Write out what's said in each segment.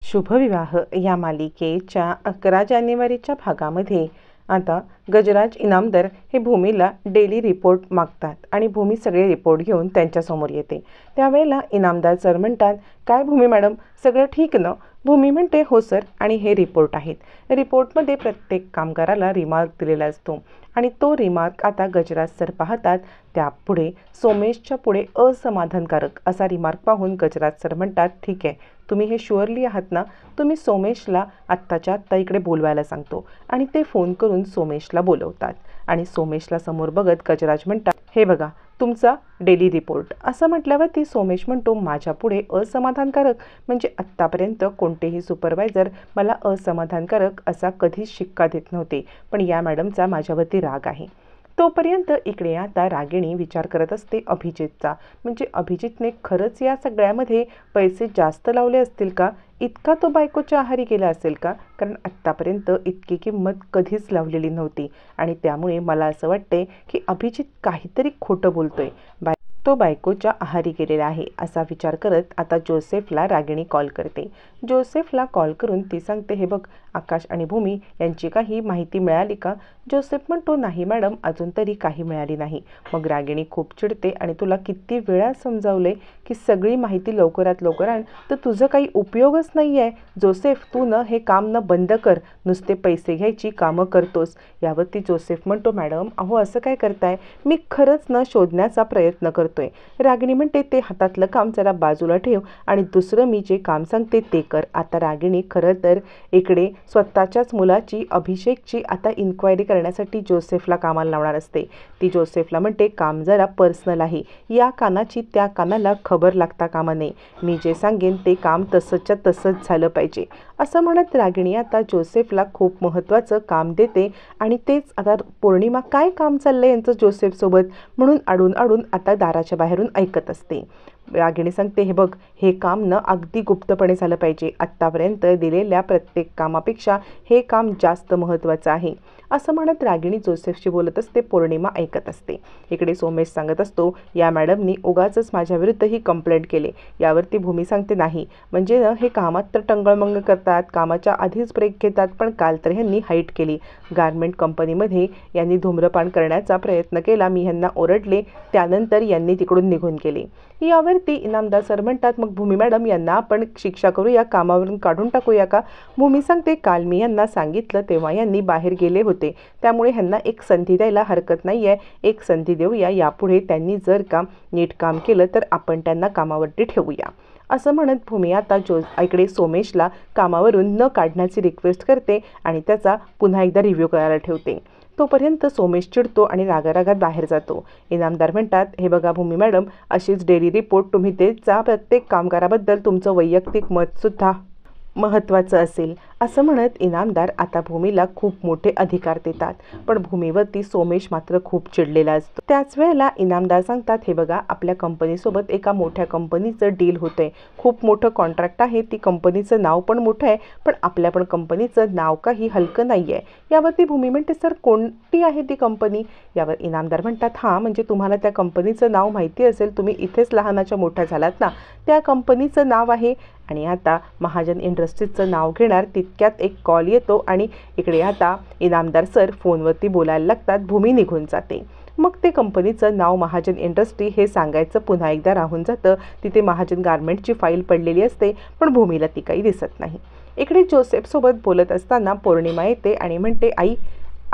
शुभविवाह या मालिकेच्या 11 जानेवारीच्या भागामध्ये आता गजराज इनामदार हे भूमीला डेली रिपोर्ट मागतात आणि भूमी सगळे रिपोर्ट घेऊन त्यांच्यासमोर येते। त्यावेळेला इनामदार सर म्हणतात, काय भूमी मॅडम, सगळं ठीक ना? भूमी म्हणते, हो सर, आणि हे रिपोर्ट आहेत। रिपोर्टमध्ये प्रत्येक कामगाराला रिमार्क दिलेला असतो आणि तो रिमार्क आता गजराज सर पाहतात। त्यापुढे सोमेशच्या पुढे असमाधानकारक असा रिमार्क पाहून गजराज सर म्हणतात, ठीक आहे, तुम्ही हे शुअरली आहात ना? तुम्ही सोमेशला आत्ताच्या आत्ता इकडे बोलवायला सांगतो। आणि ते फोन करून सोमेशला बोलवतात आणि सोमेशला समोर बघत गजराज म्हणतात, हे बघा तुमचा डेली रिपोर्ट। असं म्हटल्यावरती सोमेश म्हणतो, माझ्या पुढे असमाधानकारक म्हणजे आत्तापर्यंत कोणतेही सुपरवायझर मला असमाधानकारक असा कधीच शिक्का देत नव्हते, पण या मॅडमचा माझ्यावरती राग आहे। तोपर्यंत इकडे आता रागिणी विचार करत असते अभिजितचा, म्हणजे अभिजितने खरंच या सगळ्यामध्ये पैसे जास्त लावले असतील का? इतका तो बायकोच्या आहारी गेला असेल का? कारण आत्तापर्यंत इतकी किंमत कधीच लावलेली नव्हती आणि त्यामुळे मला असं वाटते की अभिजित काहीतरी खोटं बोलतोय, तो बायकोच्या आहारी गेलेला आहे असा विचार करत आता जोसेफला रागिणी कॉल करते। जोसेफला कॉल करून ती सांगते, हे बघ, आकाश आणि भूमी यांची काही माहिती मिळाली का? जोसेफ म्हणतो, नाही मॅडम, अजून तरी काही मिळाली नाही। मग रागिणी खूप चिडते आणि तुला किती वेळा समजावले की सगळी माहिती लवकरात लवकर आण, तर तुझं काही उपयोगच नाही आहे। जोसेफ, तू न हे काम न बंद कर, नुसते पैसे घ्यायची कामं करतोस। यावरती जोसेफ म्हणतो, मॅडम अहो असं काय करताय, मी खरंच न शोधण्याचा प्रयत्न करतोय। रागिणी म्हणते, ते हातातलं काम जरा बाजूला ठेव आणि दुसरं मी जे काम सांगते ते कर। आता रागिणी खरं तर इकडे स्वतःच्याच मुलाची अभिषेकची आता इन्क्वायरी करण्यासाठी जोसेफला कामाला लावणार असते। ती जोसेफला म्हणते, काम जरा पर्सनल आहे, या कानाची त्या कानाला खबर लागता कामा नये, मी जे सांगेन ते काम तसंच्या तसंच झालं पाहिजे। असं म्हणत रागिणी आता जोसेफला खूप महत्त्वाचं काम देते आणि तेच आता पौर्णिमा काय काम चाललंय यांचं जोसेफसोबत म्हणून अडून अडून आता दाराच्या बाहेरून ऐकत असते। रागिणी सांगते, हे बघ, हे काम न अगदी गुप्तपणे झालं पाहिजे, आत्तापर्यंत दिलेल्या प्रत्येक कामापेक्षा हे काम जास्त महत्त्वाचं आहे। असं म्हणत रागिणी जोसेफशी बोलत असते, पौर्णिमा ऐकत असते। इकडे सोमेश सांगत असतो, या मॅडमनी उगाचच माझ्याविरुद्ध ही कंप्लेंट केली। यावरती भूमी सांगते, नाही म्हणजे हे कामात तर टंगळमंग करतात, कामाच्या आधीच ब्रेक घेतात, पण काल तर ह्यांनी हाईट केली। गारमेंट कंपनीमध्ये यांनी धूम्रपान करण्याचा प्रयत्न केला, मी ह्यांना ओरडले, त्यानंतर यांनी तिकडून निघून गेले। यावरती इनामदार सर म्हणतात, मग भूमी मॅडम यांना आपण शिक्षा करूया, कामावरून काढून टाकूया का? भूमी सांगते, काल मी यांना सांगितलं तेव्हा यांनी बाहेर गेले होते, त्यामुळे ह्यांना एक संधी द्यायला हरकत नाही आहे, एक संधी देऊया, यापुढे त्यांनी जर का नीट काम केलं तर आपण त्यांना कामावरती ठेवूया। असं म्हणत भूमी आता इकडे सोमेशला कामावरून न काढण्याची रिक्वेस्ट करते आणि त्याचा पुन्हा एकदा रिव्ह्यू करायला ठेवते। तोपर्यंत सोमेश चिडतो आणि रागारागात बाहेर जातो। इनामदार म्हणतात, हे बघा भूमी मॅडम, अशीच डेली रिपोर्ट तुम्ही देत जा, प्रत्येक कामगाराबद्दल तुमचं वैयक्तिक मतसुद्धा महत्त्वाचं असेल। असं म्हणत इनामदार आता भूमीला खूप मोठे अधिकार देतात, पण भूमीवरती सोमेश मात्र खूप चिडलेला असतो। त्याच वेळेला इनामदार सांगतात, हे बघा, आपल्या कंपनीसोबत एका मोठ्या कंपनीचं डील होतंय, खूप मोठं कॉन्ट्रॅक्ट आहे, ती कंपनीचं नाव पण मोठं आहे, पण आपल्या पण कंपनीचं नाव काही हलकं नाही आहे। यावरती भूमी म्हणते, सर कोणती आहे ती कंपनी? यावर इनामदार म्हणतात, हां म्हणजे तुम्हाला त्या कंपनीचं नाव माहिती असेल, तुम्ही इथेच लहानाच्या मोठ्या झालात ना, त्या कंपनीचं नाव आहे। आणि आता महाजन इंडस्ट्रीजचं नाव घेणार तितक्यात एक कॉल येतो आणि इकडे आता इनामदार सर फोनवरती बोलायला लागतात, भूमी निघून जाते। मग ते कंपनीचं नाव महाजन इंडस्ट्री हे सांगायचं पुन्हा एकदा राहून जातं। तिथे महाजन गारमेंटची फाईल पडलेली असते, पण भूमीला ती काही दिसत नाही। इकडे जोसेफसोबत बोलत असताना पौर्णिमा येते आणि म्हणते, आई,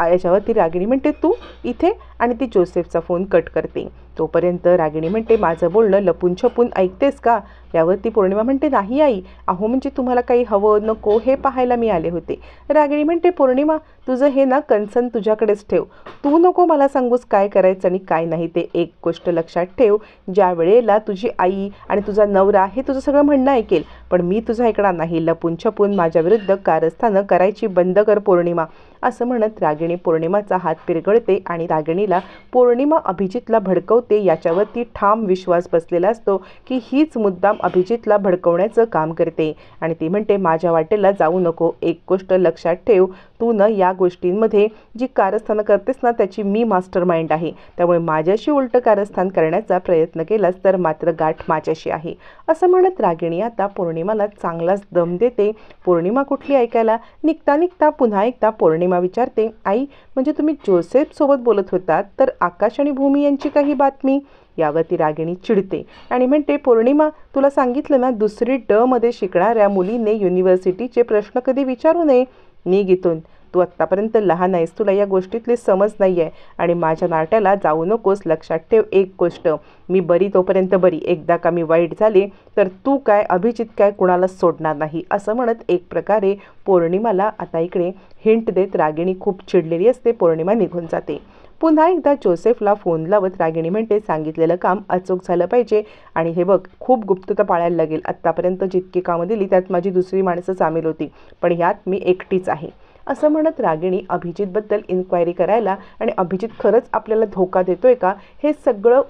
याच्यावरती रागिणी म्हणते, तू इथे, आणि ती जोसेफचा फोन कट करते। तोपर्यंत रागिणी म्हणते, माझं बोलणं लपून छपून ऐकतेस का? यावरती पौर्णिमा म्हणते, नाही आई, अहो म्हणजे तुम्हाला काही हवं नको हे पाहायला मी आले होते। रागिणी म्हणते, पौर्णिमा, तुझं हे ना कन्सर्न तुझ्याकडेच ठेव, तू नको मला सांगूस काय करायचं आणि काय नाही ते। एक गोष्ट लक्षात ठेव, ज्या वेळेला तुझी आई आणि तुझा नवरा हे तुझं सगळं म्हणणं ऐकेल, पण मी तुझं ऐकणार नाही, लपून छपून माझ्याविरुद्ध कारस्थानं करायची बंद कर पौर्णिमा। असं म्हणत रागिणी पौर्णिमाचा हात पिरगळते आणि रागिणीला रागीणीला पौर्णिमा अभिजितला भडकवते याच्यावरती ठाम विश्वास बसलेला असतो की हीच मुद्दाम अभिजितला भडकवण्याचं काम करते आणि ती म्हणते माझ्या वाटेला जाऊ नको, एक गोष्ट लक्षात ठेव, तू न या गोष्टींमध्ये जी कारस्थानं करतेस ना त्याची मी मास्टर माइंड आहे, त्यामुळे माझ्याशी उलटं कारस्थान करण्याचा प्रयत्न केलास तर मात्र गाठ माझ्याशी आहे, असं म्हणत रागिणी आता पौर्णिमाला चांगलाच दम देते. पौर्णिमा कुठली ऐकायला निघता निघता पुन्हा एकदा पौर्णिमा विचारते, आई म्हणजे तुम्ही जोसेफ सोबत बोलत होतात तर आकाश आणि भूमी यांची काही बातमी? यावरती रागिणी चिडते आणि म्हणते पौर्णिमा तुला सांगितलं ना, दुसरी ड मध्ये शिकणाऱ्या मुलीने युनिव्हर्सिटीचे प्रश्न कधी विचारू नये. निघ इथून, तू आत्तापर्यंत लहान आहेस, तुला या गोष्टीतली समज नाही आहे आणि माझ्या नाट्याला जाऊ नकोस. लक्षात ठेव एक गोष्ट, मी बरी तोपर्यंत बरी, एकदा का मी वाईट झाले तर तू काय अभिजित काय कुणालाच सोडणार नाही, असं म्हणत एक प्रकारे पौर्णिमाला आता इकडे हिंट देत रागिणी खूप चिडलेली असते. पौर्णिमा निघून जाते. पुन्हा एकदा जोसेफला फोन लावत रागिणी म्हणते सांगितलेलं काम अचूक झालं पाहिजे आणि हे बघ खूप गुप्तता पाळायला लागेल. आत्तापर्यंत जितकी कामं दिली त्यात माझी दुसरी माणसं सामील होती, पण ह्यात मी एकटीच आहे, असं म्हणत रागिणी अभिजितबद्दल इन्क्वायरी करायला आणि अभिजित खरंच आपल्याला धोका देतोय का हे सगळं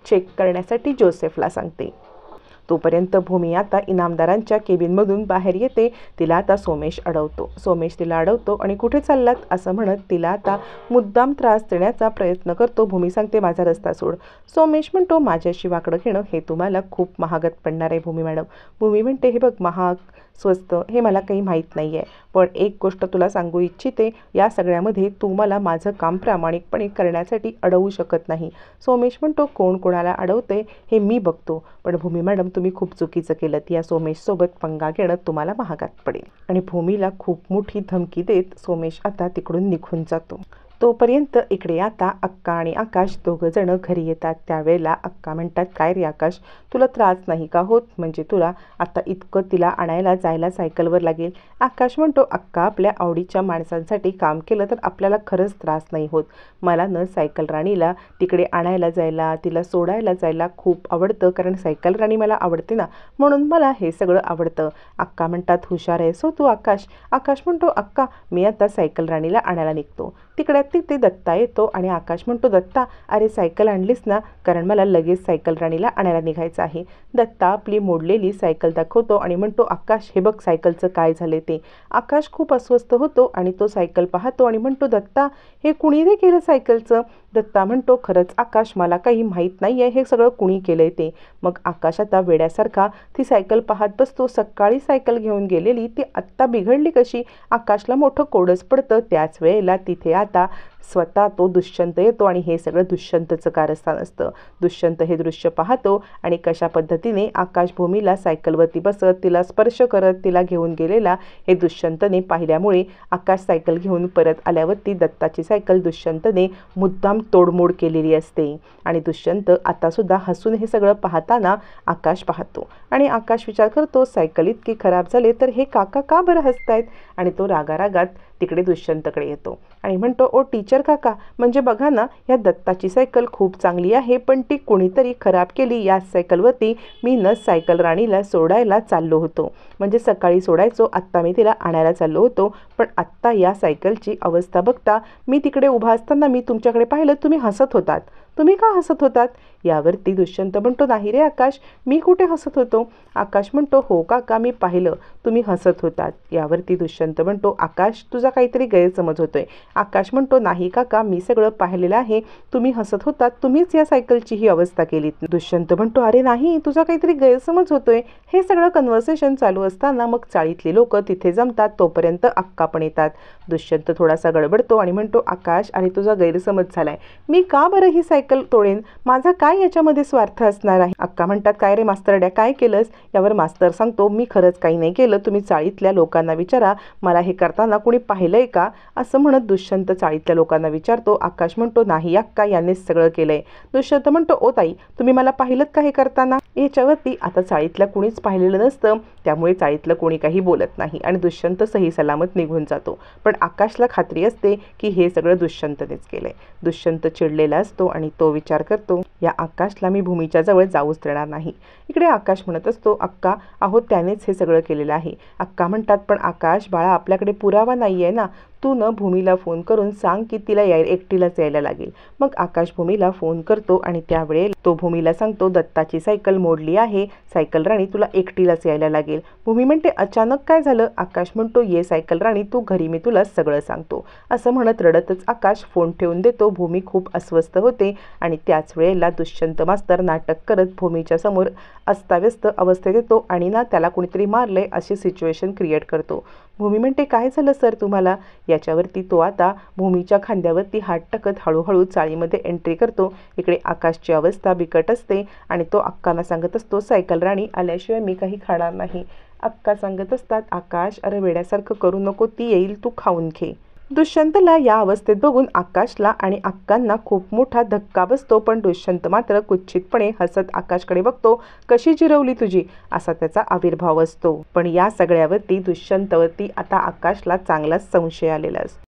चेक करण्यासाठी जोसेफला सांगते. तोपर्यंत भूमी आता इनामदारांच्या केबिनमधून बाहेर येते. तिला आता सोमेश अडवतो. सोमेश तिला अडवतो आणि कुठे चाललात असं म्हणत तिला आता मुद्दाम त्रास देण्याचा प्रयत्न करतो. भूमी सांगते माझा रस्ता सोड. सोमेश म्हणतो माझ्याशी वाकडं घेणं हे तुम्हाला खूप महागात पडणार आहे भूमी मॅडम. भूमी म्हणते हे बघ महाग स्वस्त हे मला काही माहीत नाही आहे, पण एक गोष्ट तुला सांगू इच्छिते, या सगळ्यामध्ये तू मला माझं काम प्रामाणिकपणे करण्यासाठी अडवू शकत नाही. सोमेश म्हणतो कोण कोणाला अडवते हे मी बघतो, पण भूमी मॅडम तुम्ही खूप चुकीचं केलं. या सोमेशसोबत पंगा घेणं तुम्हाला महागात पडेल. आणि भूमीला खूप मोठी धमकी देत सोमेश आता तिकडून निघून जातो. तोपर्यंत इकडे आता अक्का आणि आकाश दोघं जण घरी येतात. त्यावेळेला अक्का म्हणतात काय रे आकाश, तुला त्रास नाही का होत, म्हणजे तुला आता इतकं तिला आणायला जायला सायकलवर लागेल. आकाश म्हणतो अक्का आपल्या आवडीच्या माणसांसाठी काम केलं तर आपल्याला खरंच त्रास नाही होत. मला न सायकल राणीला तिकडे आणायला जायला तिला सोडायला जायला खूप आवडतं, कारण सायकल राणी मला आवडते ना, म्हणून मला हे सगळं आवडतं. अक्का म्हणतात हुशार आहेस हो तू आकाश. आकाश म्हणतो अक्का मी आता सायकल राणीला आणायला निघतो. तिकडे ते दत्ता येतो आणि आकाश म्हणतो दत्ता अरे सायकल आणलीस ना, कारण मला लगेच सायकल राणीला आणायला निघायचं आहे. दत्ता आपली मोडलेली सायकल दाखवतो आणि म्हणतो आकाश हे बघ सायकलचं काय झाले ते. आकाश खूप अस्वस्थ होतो आणि तो सायकल पाहतो आणि म्हणतो दत्ता हे कुणी रे केलं सायकलचं. दत्ता म्हणतो खरंच आकाश मला काही माहीत नाही आहे हे सगळं कुणी केलंय ते. मग आकाश आता वेड्यासारखा ती सायकल पाहत बसतो. सकाळी सायकल घेऊन गेलेली ती आत्ता बिघडली कशी, आकाशला मोठं कोडच पडतं. त्याच वेळेला तिथे आता स्वतः तो दुष्यंत येतो आणि हे सगळं दुष्यंतचं कारस्थान असतं. दुष्यंत हे दृश्य पाहतो आणि कशा पद्धतीने आकाश भूमीला सायकलवरती बसत तिला स्पर्श करत तिला घेऊन गेलेला हे दुष्यंतने पाहिल्यामुळे आकाश सायकल घेऊन परत आल्यावरती दत्ताची सायकल दुष्यंतने मुद्दाम तोडमोड केलेली असते आणि दुष्यंत आता सुद्धा हसून हे सगळं पाहताना आकाश पाहतो आणि आकाश विचार करतो सायकल इतकी खराब झाले तर हे काका का बरं हसतायत. आणि तो रागारागात तिकडे दुष्यंतकडे येतो आणि म्हणतो ओ टीचर काका, म्हणजे बघा ना या दत्ताची सायकल खूप चांगली आहे पण ती कोणीतरी खराब केली. या सायकलवरती मी न सायकल राणीला सोडायला चाललो होतो, म्हणजे सकाळी सोडायचो, आत्ता मी तिला आणायला चाललो होतो, पण आत्ता या सायकलची अवस्था बघता मी तिकडे उभा असताना मी तुमच्याकडे पाहिलं तुम्ही हसत होतात. तुम्ही का हसत होतात. यावरती दुष्यंत म्हणतो नाही रे आकाश मी कुठे हसत होतो. आकाश म्हणतो हो काका मी पाहिलं तुम्ही हसत होतात. यावरती दुष्यंत म्हणतो आकाश तुझा काहीतरी गैरसमज होतोय. आकाश म्हणतो नाही काका मी सगळं पाहिलेलं आहे, तुम्ही हसत होतात, तुम्हीच या सायकलची ही अवस्था केली. दुष्यंत म्हणतो अरे नाही तुझा काहीतरी गैरसमज होतोय. हे सगळं कन्व्हर्सेशन चालू असताना मग चाळीतली लोक तिथे जमतात. तोपर्यंत अक्का पण येतात. दुष्यंत थोडासा गडबडतो आणि म्हणतो आकाश आणि तुझा गैरसमज झालाय, मी का बरं ही सायकल तोडेन, माझा काय याच्यामध्ये स्वार्थ असणार आहे. अक्का म्हणतात काय रे मास्तरड्या काय केलंस. यावर मास्तर सांगतो मी खरंच काही नाही केलं, तुम्ही चाळीतल्या लोकांना विचारा मला हे करताना कुणी पाहिलंय का. असं म्हणत दुष्यंत चाळीतल्या लोकांना विचारतो. आकाश म्हणतो नाही अक्का यांनीच सगळं केलंय. दुष्यंत म्हणतो ओ ताई तुम्ही मला पाहिलं का हे करताना. याच्यावरती आता चाळीतल्या कुणीच पाहिलेलं नसतं, त्यामुळे चाळीतलं कोणी काही बोलत नाही आणि दुष्यंत सही सलामत निघून जातो. पण आकाशला खात्री असते की हे सगळं दुष्यंतनेच केलंय. दुष्यंत चिडलेला असतो आणि तो विचार करतो या आकाशला मी भूमीच्या जवळ जाऊच देणार नाही. इकडे आकाश म्हणत असतो अक्का अहो त्यानेच हे सगळं केलेलं आहे. अक्का म्हणतात पण आकाश बाळा आपल्याकडे पुरावा नाही आहे ना, तू न भूमीला फोन करून सांग की तिला एकटीलाच यायला लागेल. मग आकाश भूमीला फोन करतो आणि त्यावेळेला तो भूमीला सांगतो, दत्ताची सायकल मोडली आहे, सायकल राणी तुला एकटीलाच यायला लागेल. भूमी म्हणते, अचानक काय झालं? आकाश म्हणतो, ये सायकल राणी, तू घरी मी तुला सगळं सांगतो. असं म्हणत रडतच आकाश फोन ठेवून देतो. भूमी खूप अस्वस्थ होते आणि त्याच वेळेला दुष्यंत मास्तर नाटक करत भूमीच्या समोर अस्ताव्यस्त अवस्थेत येतो आणि ना त्याला कुणीतरी मारलंय अशी सिच्युएशन क्रिएट करतो. भूमी म्हणते, काय झालं सर तुम्हाला? याच्यावरती तो आता भूमीच्या खांद्यावरती हात टाकत हळूहळू चाळीमध्ये एंट्री करतो. इकडे आकाशची अवस्था बिकट असते आणि तो अक्कांना सांगत असतो, सायकल राणी आल्याशिवाय मी काही खाणार नाही. अक्का सांगत असतात, आकाश अरे वेड्यासारखं करू नको, ती येईल, तू खाऊन घे. दुष्यंतला या अवस्थेत बघून आकाशला आणि अक्कांना खूप मोठा धक्का बसतो. पण दुष्यंत मात्र कुत्सितपणे हसत आकाशकडे बघतो. कशी जिरवली तुझी, असा त्याचा आविर्भाव असतो. पण या सगळ्यावरती दुष्यंतवरती आता आकाशला चांगलाच संशय आलेला असतो.